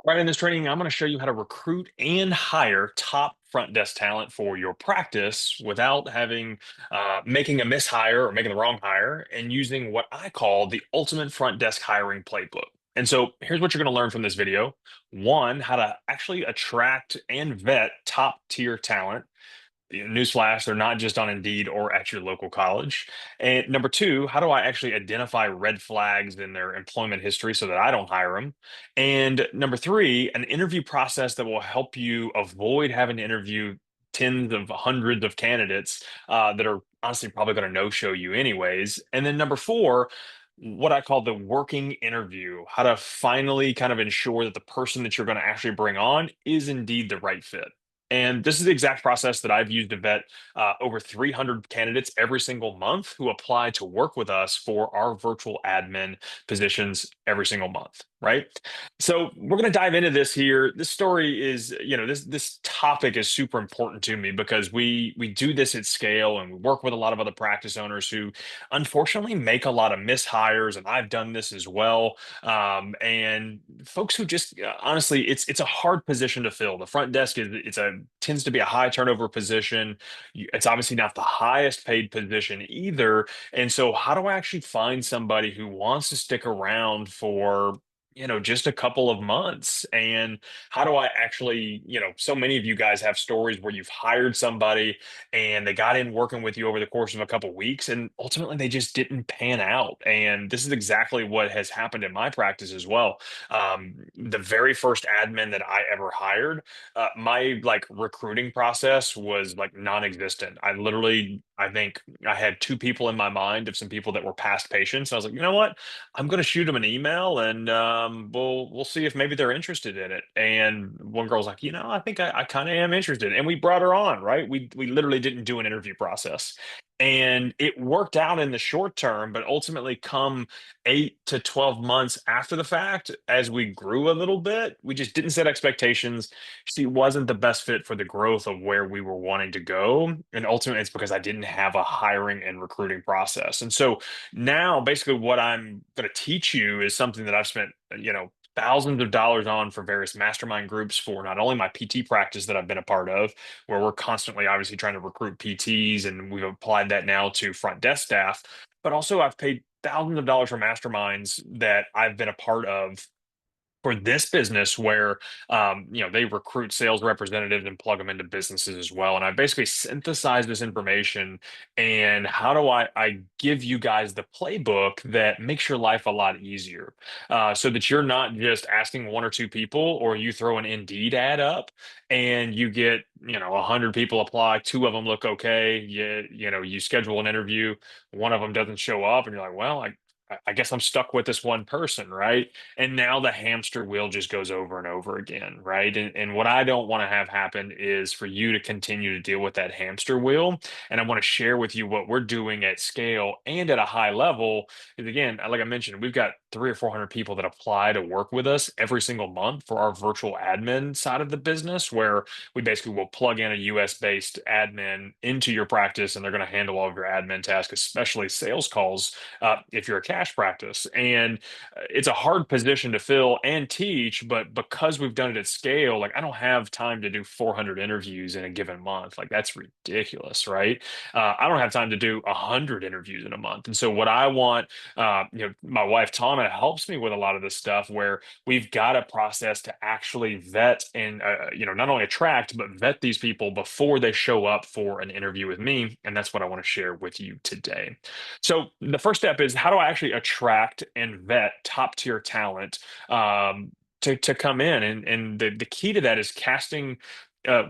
Right, in this training, I'm going to show you how to recruit and hire top front desk talent for your practice without having making a mishire or making the wrong hire, and using what I call the ultimate front desk hiring playbook. And so here's what you're going to learn from this video. One, how to actually attract and vet top tier talent. Newsflash, they're not just on Indeed or at your local college. And number two, how do I actually identify red flags in their employment history so that I don't hire them? And number three, an interview process that will help you avoid having to interview tens of hundreds of candidates that are honestly probably going to no show you anyways. And then number four, what I call the working interview, how to finally kind of ensure that the person that you're going to actually bring on is indeed the right fit. And this is the exact process that I've used to vet over 300 candidates every single month who apply to work with us for our virtual admin positions every single month, right? So we're going to dive into this here. This story is, this topic is super important to me because we do this at scale and we work with a lot of other practice owners who unfortunately make a lot of mishires, and I've done this as well. And folks who just honestly, it's a hard position to fill. The front desk is it's a tends to be a high turnover position. It's obviously not the highest paid position either. And so, how do I actually find somebody who wants to stick around for just a couple of months? And how do I actually, so many of you guys have stories where you've hired somebody and they got in working with you over the course of a couple weeks and ultimately they just didn't pan out. And this is exactly what has happened in my practice as well. The very first admin that I ever hired, my like recruiting process was like non-existent. I think I had two people in my mind of some people that were past patients. I was like, you know what? I'm going to shoot them an email, and we'll see if maybe they're interested in it. And one girl's like, I think I kind of am interested, and we brought her on. Right? We literally didn't do an interview process, and it worked out in the short term. But ultimately, come 8 to 12 months after the fact, as we grew a little bit, we just didn't set expectations. She wasn't the best fit for the growth of where we were wanting to go, and ultimately, it's because I didn't have a hiring and recruiting process. And so now basically what I'm going to teach you is something that I've spent, thousands of dollars on for various mastermind groups for not only my PT practice that I've been a part of, where we're constantly obviously trying to recruit PTs, and we've applied that now to front desk staff, but also I've paid thousands of dollars for masterminds that I've been a part of for this business where they recruit sales representatives and plug them into businesses as well. And I basically synthesize this information, and how do I give you guys the playbook that makes your life a lot easier, so that you're not just asking one or two people, or you throw an Indeed ad up and you get 100 people apply, two of them look okay, you schedule an interview, one of them doesn't show up, and you're like, well, I guess I'm stuck with this one person, right? And now the hamster wheel just goes over and over again, right? And what I don't want to have happen is for you to continue to deal with that hamster wheel. And I want to share with you what we're doing at scale and at a high level. Because again, like I mentioned, we've got three or 400 people that apply to work with us every single month for our virtual admin side of the business, where we basically will plug in a US based admin into your practice, and they're going to handle all of your admin tasks, especially sales calls, if you're a cash practice. And it's a hard position to fill and teach, but because we've done it at scale, like I don't have time to do 400 interviews in a given month. Like that's ridiculous, right? I don't have time to do 100 interviews in a month. And so what I want, my wife Tana helps me with a lot of this stuff where we've got a process to actually vet and, not only attract, but vet these people before they show up for an interview with me. And that's what I want to share with you today. So the first step is, how do I actually attract and vet top tier talent to come in? And the key to that is casting.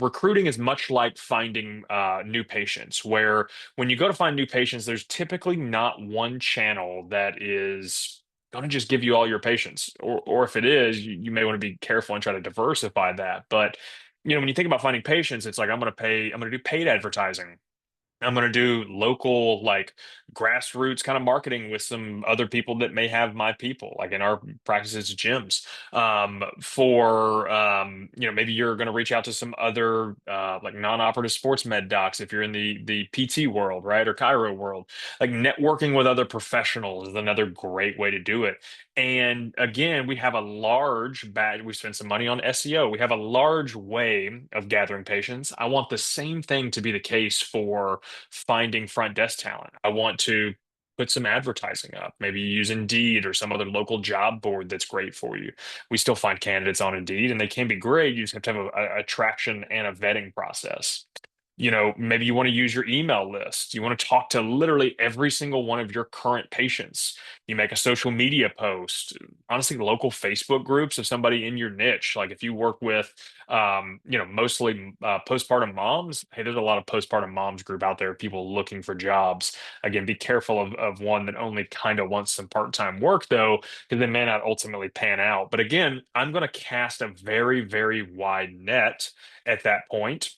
Recruiting is much like finding new patients, where when you go to find new patients, there's typically not one channel that is going to just give you all your patients, or if it is, you may want to be careful and try to diversify that. But when you think about finding patients, it's like I'm going to do paid advertising, I'm going to do local, like grassroots kind of marketing with some other people that may have my people, like in our practices, gyms. Maybe you're going to reach out to some other like non-operative sports med docs if you're in the PT world, right? Or Chiro world. Like networking with other professionals is another great way to do it. And again, we have a large batch. We spend some money on SEO. We have a large way of gathering patients. I want the same thing to be the case for finding front desk talent. I want to put some advertising up, maybe use Indeed or some other local job board that's great for you. We still find candidates on Indeed and they can be great. You just have to have a traction and a vetting process. Maybe you want to use your email list. You want to talk to literally every single one of your current patients. You make a social media post, honestly, local Facebook groups of somebody in your niche. Like if you work with, mostly postpartum moms, hey, there's a lot of postpartum moms group out there, people looking for jobs. Again, be careful of one that only kind of wants some part-time work though, because they may not ultimately pan out. But again, I'm going to cast a very, very wide net at that point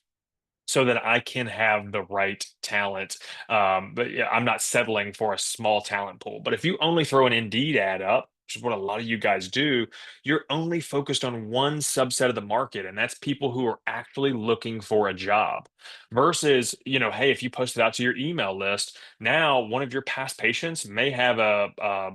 so that I can have the right talent. But yeah, I'm not settling for a small talent pool. But if you only throw an Indeed ad up, which is what a lot of you guys do, you're only focused on one subset of the market, and that's people who are actually looking for a job. Versus, hey, if you post it out to your email list, now one of your past patients may have a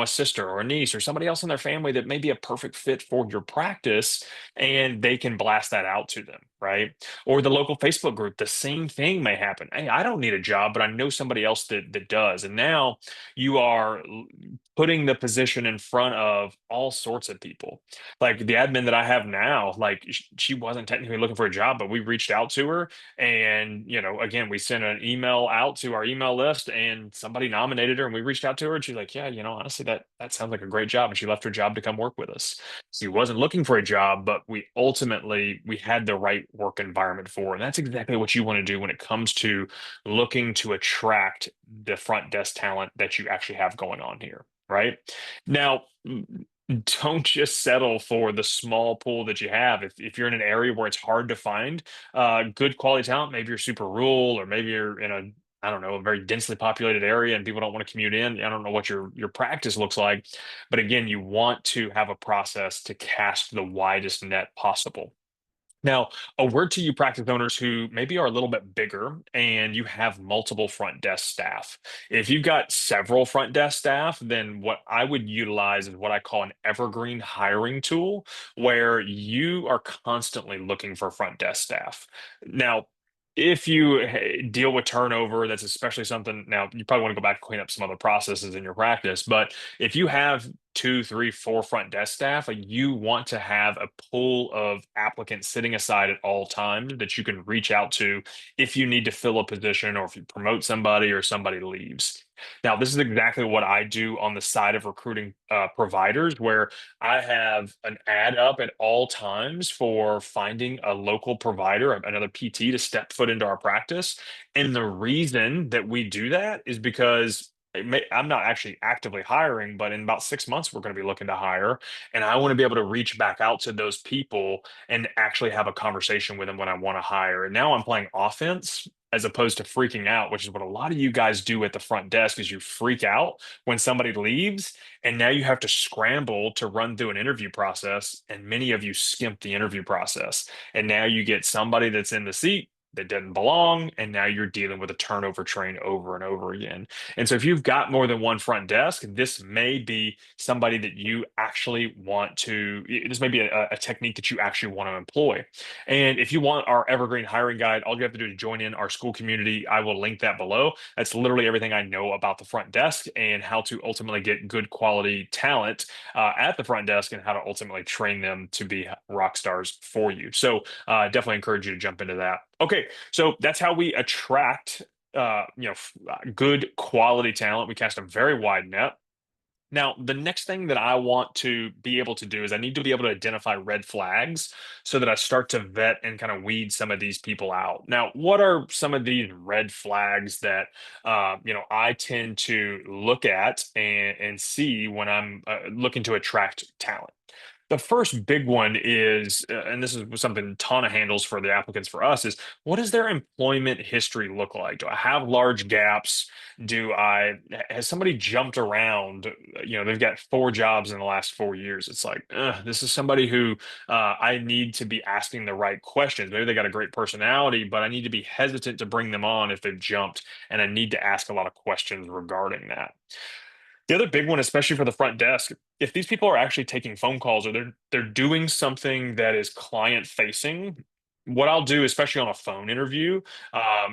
sister or a niece or somebody else in their family that may be a perfect fit for your practice, and they can blast that out to them, right? Or the local Facebook group, the same thing may happen. Hey, I don't need a job, but I know somebody else that does. And now you are putting the position in front of all sorts of people. Like the admin that I have now, like she wasn't technically looking for a job, but we reached out to her. And, again, we sent an email out to our email list and somebody nominated her and we reached out to her and she's like, yeah, honestly, that sounds like a great job. And she left her job to come work with us. She wasn't looking for a job, but we had the right work environment for her. And that's exactly what you want to do when it comes to looking to attract the front desk talent that you actually have going on here, right? Now, don't just settle for the small pool that you have. If you're in an area where it's hard to find good quality talent, maybe you're super rural, or maybe you're in I don't know, a very densely populated area and people don't want to commute in. I don't know what your practice looks like, but again, you want to have a process to cast the widest net possible. Now, a word to you practice owners who maybe are a little bit bigger and you have multiple front desk staff. If you've got several front desk staff, then what I would utilize is what I call an evergreen hiring tool, where you are constantly looking for front desk staff. Now, if you deal with turnover, that's especially something. Now, you probably want to go back and clean up some other processes in your practice, but if you have two, three, four front desk staff, like you want to have a pool of applicants sitting aside at all times that you can reach out to if you need to fill a position or if you promote somebody or somebody leaves. Now, this is exactly what I do on the side of recruiting providers, where I have an ad up at all times for finding a local provider, another PT to step foot into our practice. And the reason that we do that is because I'm not actually actively hiring, but in about 6 months, we're going to be looking to hire. And I want to be able to reach back out to those people and actually have a conversation with them when I want to hire. And now I'm playing offense as opposed to freaking out, which is what a lot of you guys do at the front desk is you freak out when somebody leaves. And now you have to scramble to run through an interview process. And many of you skimp the interview process. And now you get somebody that's in the seat that didn't belong, and now you're dealing with a turnover train over and over again. And so if you've got more than one front desk, this may be somebody that you actually want to, this may be a technique that you actually want to employ. And if you want our evergreen hiring guide, all you have to do is join in our school community. I will link that below. That's literally everything I know about the front desk and how to ultimately get good quality talent at the front desk and how to ultimately train them to be rock stars for you. So definitely encourage you to jump into that. Okay, so that's how we attract good quality talent. We cast a very wide net. Now, the next thing that I want to be able to do is I need to be able to identify red flags so that I start to vet and kind of weed some of these people out. Now, what are some of these red flags that I tend to look at and see when I'm looking to attract talent? The first big one is, and this is something Tana handles for the applicants for us, is what does their employment history look like? Do I have large gaps? Has somebody jumped around? They've got 4 jobs in the last 4 years. It's like, this is somebody who I need to be asking the right questions. Maybe they got a great personality, but I need to be hesitant to bring them on if they've jumped, and I need to ask a lot of questions regarding that. The other big one, especially for the front desk, if these people are actually taking phone calls or they're doing something that is client facing, what I'll do, especially on a phone interview,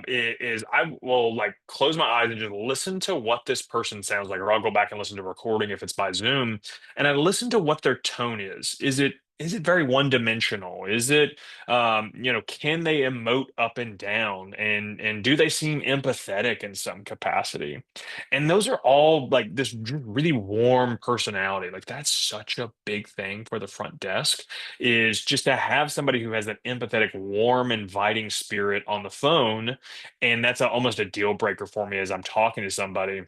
is I will like close my eyes and just listen to what this person sounds like, or I'll go back and listen to a recording if it's by Zoom, and I listen to what their tone is. Is it very one dimensional? Is it can they emote up and down, and do they seem empathetic in some capacity? And those are all like this really warm personality. Like that's such a big thing for the front desk, is just to have somebody who has that empathetic, warm, inviting spirit on the phone. And that's almost a deal breaker for me as I'm talking to somebody.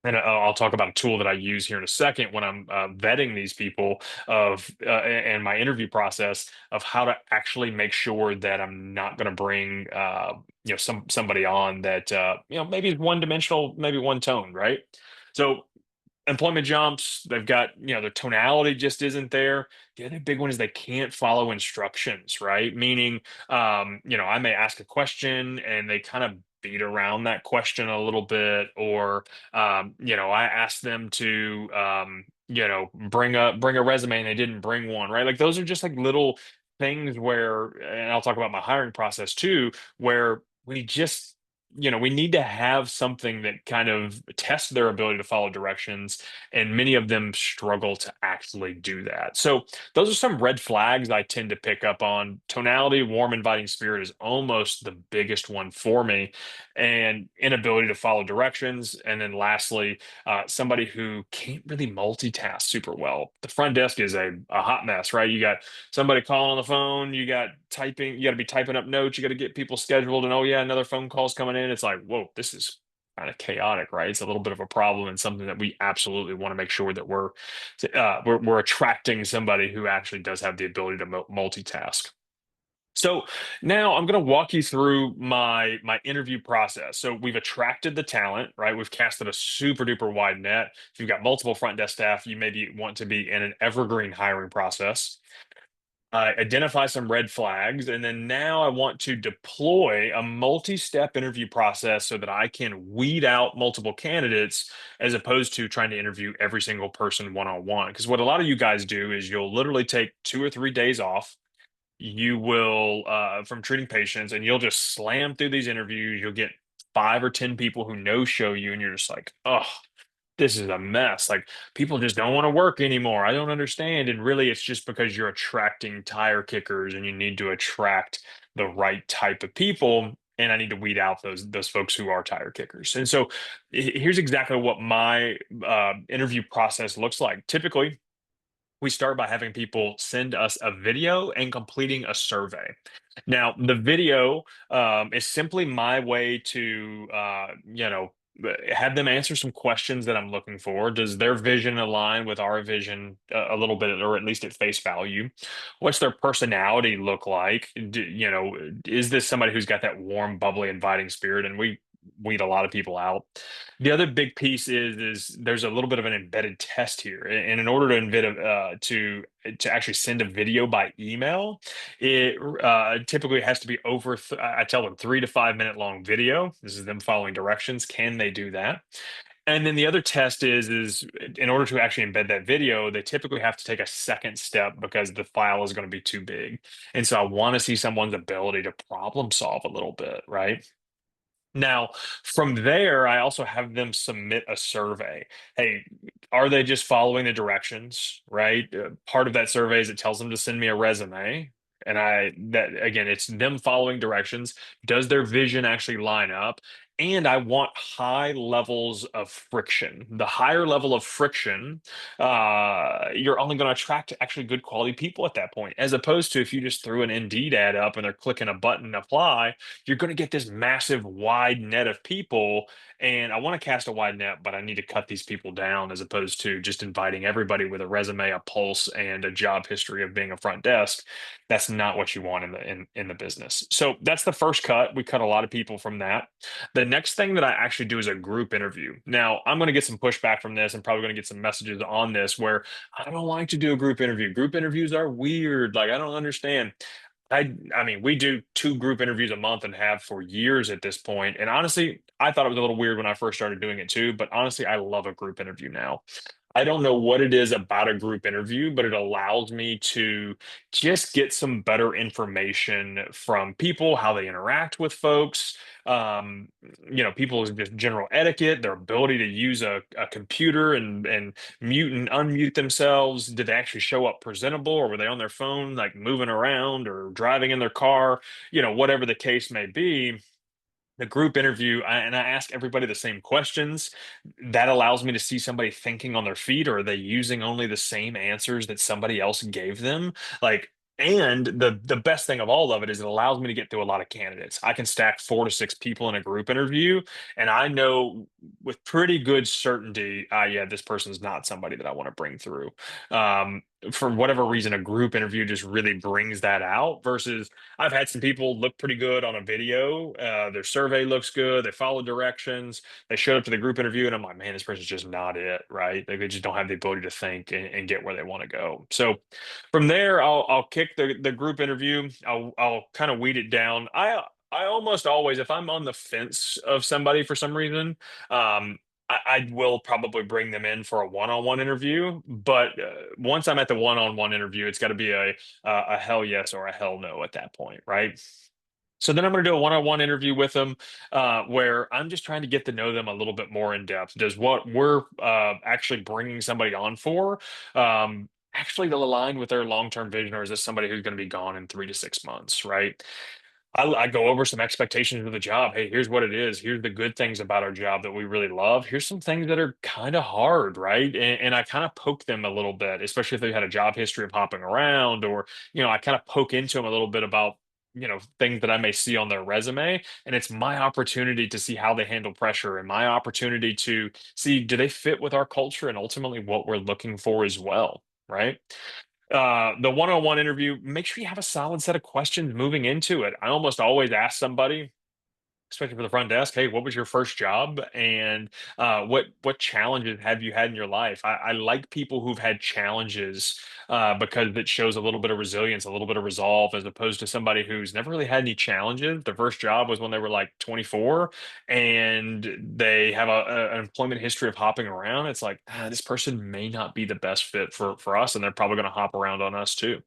And I'll talk about a tool that I use here in a second when I'm vetting these people and my interview process of how to actually make sure that I'm not going to bring somebody on that maybe is one dimensional, maybe one tone, right? So employment jumps, they've got, their tonality just isn't there. The other big one is they can't follow instructions, right? Meaning, I may ask a question and they kind of beat around that question a little bit, or, I asked them to, bring a resume and they didn't bring one, right? Like those are just like little things where, and I'll talk about my hiring process too, where we need to have something that kind of tests their ability to follow directions, and many of them struggle to actually do that. So those are some red flags I tend to pick up on. Tonality, warm, inviting spirit is almost the biggest one for me, and inability to follow directions. And then lastly, somebody who can't really multitask super well. The front desk is a hot mess, right? You got somebody calling on the phone, you got typing, you got to be typing up notes, you got to get people scheduled, and oh yeah, another phone call's coming in. It's like, whoa, this is kind of chaotic, right? It's a little bit of a problem, and something that we absolutely want to make sure that we're attracting somebody who actually does have the ability to multitask. So now I'm going to walk you through my interview process. So we've attracted the talent, right? We've casted a super duper wide net. If you've got multiple front desk staff, you maybe want to be in an evergreen hiring process. Identify some red flags, and then now I want to deploy a multi-step interview process so that I can weed out multiple candidates as opposed to trying to interview every single person one-on-one. Because what a lot of you guys do is you'll literally take 2 or 3 days off. You will from treating patients, and you'll just slam through these interviews. You'll get 5 or 10 people who no show you, and you're just like, oh, this is a mess. Like people just don't want to work anymore. I don't understand. And really, it's just because you're attracting tire kickers, and you need to attract the right type of people. And I need to weed out those folks who are tire kickers. And so here's exactly what my interview process looks like. Typically, we start by having people send us a video and completing a survey. Now, the video is simply my way to, have them answer some questions that I'm looking for. Does their vision align with our vision a little bit, or at least at face value? What's their personality look like? Is this somebody who's got that warm, bubbly, inviting spirit? And we weed a lot of people out. The other big piece is there's a little bit of an embedded test here, and in order to to actually send a video by email, it typically has to be over. I tell them 3 to 5 minute long video. This is them following directions. Can they do that? And then the other test is in order to actually embed that video, they typically have to take a second step because the file is going to be too big. And so I want to see someone's ability to problem solve a little bit, right? Now, from there, I also have them submit a survey. Hey, are they just following the directions, right? Part of that survey is it tells them to send me a resume. And that again, it's them following directions. Does their vision actually line up? and I want high levels of friction. The higher level of friction, you're only going to attract actually good quality people at that point, as opposed to if you just threw an Indeed ad up and they're clicking a button apply, you're going to get this massive wide net of people. And I want to cast a wide net, but I need to cut these people down as opposed to just inviting everybody with a resume, a pulse, and a job history of being a front desk. That's not what you want in the business. So that's the first cut. We cut a lot of people from that. The next thing that I actually do is a group interview. Now, I'm going to get some pushback from this and probably going to get some messages on this where I don't like to do a group interview. Group interviews are weird. Like, I don't understand. I mean, we do 2 group interviews a month and have for years at this point. And honestly, I thought it was a little weird when I first started doing it too, but honestly, I love a group interview now. I don't know what it is about a group interview, but it allows me to just get some better information from people, how they interact with folks, um, people's just general etiquette, their ability to use a computer and mute and unmute themselves. Did they actually show up presentable, or were they on their phone, like moving around or driving in their car? Whatever the case may be, the group interview, and I ask everybody the same questions. That allows me to see somebody thinking on their feet, or are they using only the same answers that somebody else gave them? Like, and the best thing of all of it is it allows me to get through a lot of candidates. I can stack 4 to 6 people in a group interview, and I know with pretty good certainty, yeah, this person's not somebody that I want to bring through. For whatever reason, a group interview just really brings that out versus I've had some people look pretty good on a video. Their survey looks good. They follow directions. They showed up to the group interview, and I'm like, man, this person's just not it, right? They just don't have the ability to think and get where they want to go. So from there, I'll kick the group interview. I'll kind of weed it down. I almost always, if I'm on the fence of somebody for some reason, I will probably bring them in for a one-on-one interview. But once I'm at the one-on-one interview, it's got to be a hell yes or a hell no at that point, right? So then I'm going to do a one-on-one interview with them, where I'm just trying to get to know them a little bit more in depth. Does what we're actually bringing somebody on for actually align with their long-term vision, or is this somebody who's going to be gone in 3 to 6 months, right? I go over some expectations of the job. Hey, here's what it is. Here's the good things about our job that we really love. Here's some things that are kind of hard, right? And I kind of poke them a little bit, especially if they had a job history of hopping around, or I kind of poke into them a little bit about things that I may see on their resume. And it's my opportunity to see how they handle pressure, and my opportunity to see, do they fit with our culture and ultimately what we're looking for as well, right? The one-on-one interview, make sure you have a solid set of questions moving into it. I almost always ask somebody, especially for the front desk, hey, what was your first job, and what challenges have you had in your life? I like people who've had challenges, because it shows a little bit of resilience, a little bit of resolve, as opposed to somebody who's never really had any challenges. Their first job was when they were like 24, and they have an employment history of hopping around. It's like, this person may not be the best fit for us, and they're probably going to hop around on us too.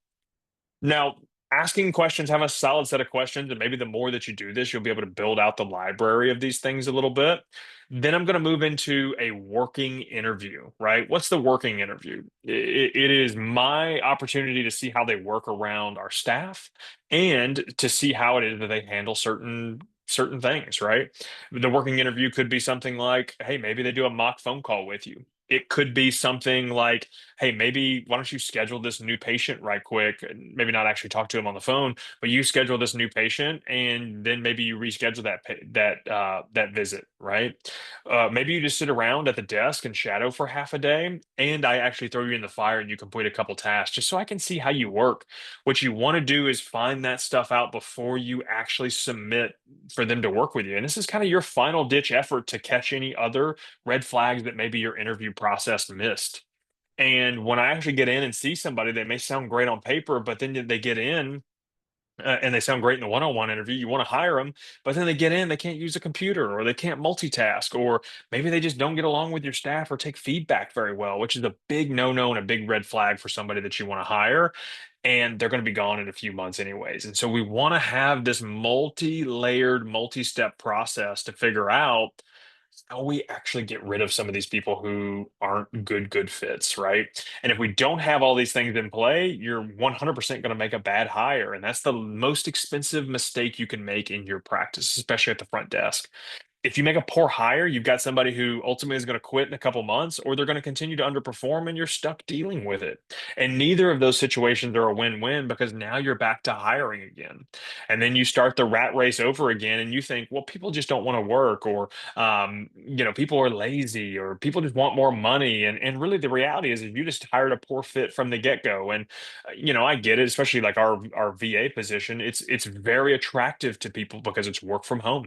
Now, asking questions, have a solid set of questions, and maybe the more that you do this, you'll be able to build out the library of these things a little bit. Then I'm going to move into a working interview, right? What's the working interview? It is my opportunity to see how they work around our staff and to see how it is that they handle certain things, right? The working interview could be something like, hey, maybe they do a mock phone call with you. It could be something like, hey, maybe why don't you schedule this new patient right quick? And maybe not actually talk to him on the phone, but you schedule this new patient, and then maybe you reschedule that visit, right? Maybe you just sit around at the desk and shadow for half a day, and I actually throw you in the fire and you complete a couple tasks just so I can see how you work. What you want to do is find that stuff out before you actually submit for them to work with you. And this is kind of your final ditch effort to catch any other red flags that maybe your interview process missed. And when I actually get in and see somebody, they may sound great on paper, but then they get in, and they sound great in the one-on-one interview. You want to hire them, but then they get in, they can't use a computer, or they can't multitask, or maybe they just don't get along with your staff or take feedback very well, which is a big no-no and a big red flag for somebody that you want to hire. And they're going to be gone in a few months anyways. And so we want to have this multi-layered, multi-step process to figure out how we actually get rid of some of these people who aren't good fits, right? And if we don't have all these things in play, you're 100% going to make a bad hire. And that's the most expensive mistake you can make in your practice, especially at the front desk. if you make a poor hire, you've got somebody who ultimately is going to quit in a couple months, or they're going to continue to underperform and you're stuck dealing with it. And neither of those situations are a win-win because now you're back to hiring again. And then you start the rat race over again and you think, well, people just don't want to work, or people are lazy, or people just want more money. And really the reality is if you just hired a poor fit from the get-go. And I get it, especially like our VA position, it's very attractive to people because it's work from home.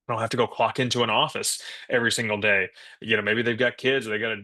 Don't have to go clock into an office every single day. Maybe they've got kids, or they got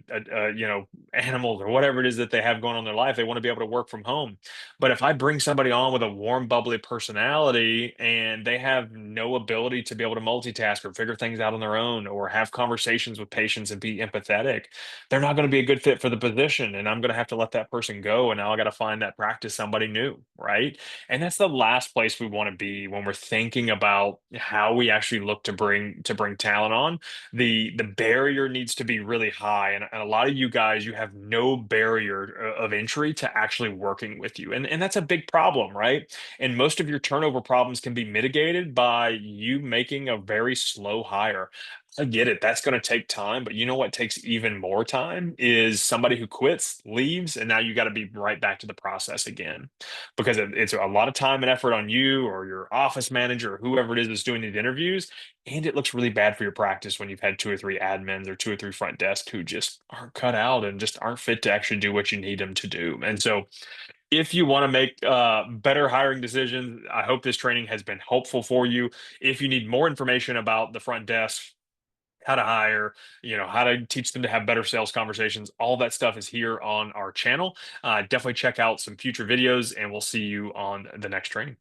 animals, or whatever it is that they have going on in their life. They want to be able to work from home. But if I bring somebody on with a warm, bubbly personality and they have no ability to be able to multitask or figure things out on their own or have conversations with patients and be empathetic, they're not going to be a good fit for the position. And I'm going to have to let that person go. And now I got to find that practice somebody new, right? And that's the last place we want to be when we're thinking about how we actually look to bring talent on. The barrier needs to be really high, and a lot of you guys, you have no barrier of entry to actually working with you, and that's a big problem, right? And most of your turnover problems can be mitigated by you making a very slow hire. I get it. That's going to take time, but you know what takes even more time is somebody who quits, leaves, and now you got to be right back to the process again, because it's a lot of time and effort on you or your office manager or whoever it is that's doing these interviews. And it looks really bad for your practice when you've had two or three admins or two or three front desk who just aren't cut out and just aren't fit to actually do what you need them to do. And so, if you want to make better hiring decisions, I hope this training has been helpful for you. If you need more information about the front desk, how to hire, how to teach them to have better sales conversations, all that stuff is here on our channel. Definitely check out some future videos, and we'll see you on the next training.